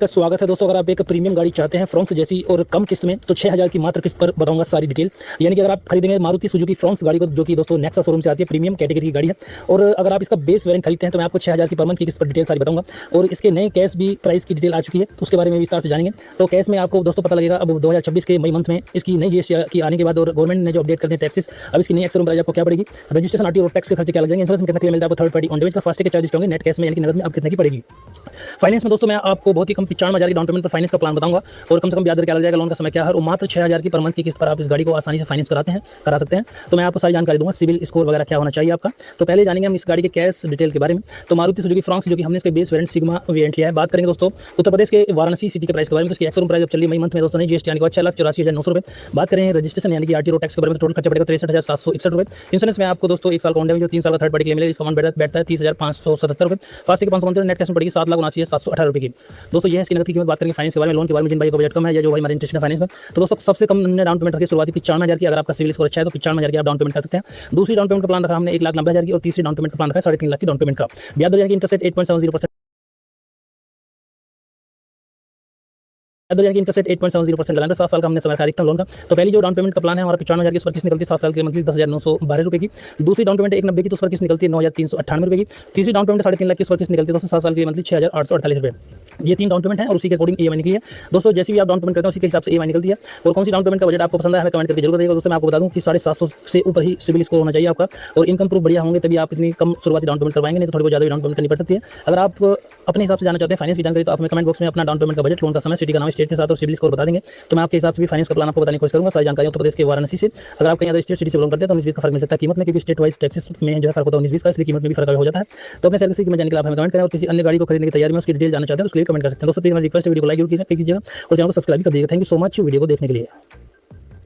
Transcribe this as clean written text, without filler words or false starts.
का स्वागत है दोस्तों। अगर आप एक प्रीमियम गाड़ी चाहते हैं फ्रोंक्स जैसी और कम किस्त में, तो 6000 की मात्र किस्त पर बताऊंगा सारी डिटेल। यानी कि अगर आप खरीदेंगे मारुति सुजुकी फ्रोंक्स गाड़ी को, जो कि दोस्तों नेक्सा शोरूम से आती है, प्रीमियम कैटेगरी की गाड़ी है, और अगर आप इसका बेस वेरिएंट खरीदते हैं तो मैं आपको 6000 की पर मंथ की किस्त पर डिटेल सारी बताऊंगा। और इसके नए कैश भी प्राइस की डिटेल आ चुकी है, उसके बारे में विस्तार से जानेंगे। तो कैश में आपको दोस्तों पता लगेगा अब 2026 के मई मंथ में इसकी नई जीएसटी की आने के बाद, और गवर्नमेंट ने जो अपडेट करते हैं टैक्सेस, अब इसकी नई एक्स शोरूम प्राइस आपको क्या पड़ेगी, रजिस्ट्रेशन आरटीओ और टैक्स के खर्चे क्या लग जाएंगे, इंश्योरेंस में कितना क्लेम मिलता है आपको, थर्ड पार्टी ऑन डेमेज का फास्टैग के चार्जेस होंगे, नेट कैश में यानी कि नगद में आप कितने की पड़ेगी। फाइनेंस में दोस्तों मैं आपको बहुत ही कम 95,000 की डाउन पेमेंट पर फाइनेंस का प्लान बताऊंगा, और कम से कम ब्याज दर क्या लग जाएगा, लोन का समय क्या है, और मात्र 6000 की पर मंथ की किस्त पर आप इस गाड़ी को आसानी से फाइनेंस करा सकते हैं। तो मैं आपको सारी जानकारी दूंगा, सिविल स्कोर वगैरह क्या होना चाहिए आपका। तो पहले जानेंगे हम इस गाड़ी के कैश डिटेल के बारे में। तो मारुति सुजुकी फ्रोंक्स, जो कि हमने इसके बेस वेरिएंट सिग्मा वेरिएंट लिया है। बात करेंगे दोस्तों उत्तर प्रदेश के वाराणसी सिटी के प्राइस के बारे में। तो इसकी एक्स शोरूम प्राइस अब चल रही है मई मंथ में दोस्तों, नहीं जीएसटी यानी कि 6,84,900 रुपये। बात करें रजिस्ट्रेशन यानी कि आरटीओ टैक्स के बारे में, तो टोटल खर्चा पड़ेगा 63,761 रुपये। इंश्योरेंस में आपको दोस्तों 1 साल का ऑन 3 साल का थर्ड पार्टी क्लेम मिलेगा, इसका अमाउंट बैठता है 30,577 रुपये। फास्ट के 515 नेट कैश में पड़ेगी 7,79,718 रुपये की। दोस्तों ये है इसकी नकद की कीमत। बात करेंगे फाइनेंस के बारे में, लोन के बारे में, जिन भाई का बजट कम है या जो भाई हमारे इंटरेस्ट है फाइनेंस में, तो दोस्तों सबसे कम हमने डाउन पेमेंट रखी शुरुआती 95,000 की। अगर आपका सिविल स्कोर अच्छा है तो 95,000 की आप डाउन पेमेंट कर सकते हैं। दूसरी डाउन पेमेंट का प्लान रखा हमने 1,90,000 की, और तीसरी डाउन पेमेंट का प्लान रखा है 3.5 लाख की डाउन पेमेंट का। ब्याज दर यानी कि इंटरेस्ट रेट 8.70%, इंटरेस्ट रेट 8.70% लगाना। 7 साल का हमने समय रखा अधिकतम लोन का। तो पहली जो डाउन पेमेंट का प्लान है हमारा 95,000 की, उस पर किस्त निकलती है 7 साल के मंथली 10,912 रुपये की। दूसरी डाउन पेमेंट 190 की, तो उस पर किस्त निकलती है 9,398 रुपये की। तीसरी डाउन पेमेंट 3.5 लाख की, उस पर किस्त निकलती है दोस्तों 7 साल के मंथली 6,848 रुपये। ये 3 डाउन पेमेंट है, और उसी के अकॉर्डिंग ईएमआई निकली है दोस्तों। जैसी भी आप डाउन पेमेंट करते हैं उसी के हिसाब से ईएमआई निकलती है। और कौन सी डाउन पेमेंट का बजट आपको पसंद है हमें कमेंट करके जरूर बताइएगा दोस्तों। मैं आपको बता दूं कि 750 से ऊपर ही सिविल स्कोर होना चाहिए आपका, और इनकम प्रूफ बढ़िया होंगे तभी आप इतनी कम शुरुआती डाउन पेमेंट करवाएंगे, नहीं तो थोड़ी बहुत ज़्यादा डाउन पेमेंट करनी पड़ सकती है। अगर आप अपने हिसाब से जाना चाहते हैं फाइनेंस की जानकारी, तो आप हमें कमेंट बॉक्स में अपना डाउन पेमेंट का बजट, लोन का समय, सिटी का नाम, स्टेट के साथ और सिविल स्कोर बता देंगे, तो मैं आपके हिसाब से भी फाइनेंस का प्लान आपको बताने की कोशिश करूंगा। सारी जानकारी उत्तर प्रदेश के वाराणसी से। अगर आप कहीं अदर स्टेट सिटी से बिलोंग करते हैं तो 19-20 का फर्क मिल सकता है कीमत में, क्योंकि स्टेट वाइज टैक्सेस में जो है फर्क होता है 19-20 का, इसलिए कीमत में भी फर्क हो जाता है। तो अपने सैलरी की जानने के लिए आप हमें कमेंट करें, और किसी अन्य गाड़ी को खरीदने की तैयारी में उसकी डिटेल जानना चाहते हैं तो उसके लिए कमेंट कर सकते हैं दोस्तों। प्लीज मेरी रिक्वेस्ट है, वीडियो को लाइक कीजिएगा और चैनल को सब्सक्राइब कर दीजिएगा। Thank you so much video को देखने के लिए।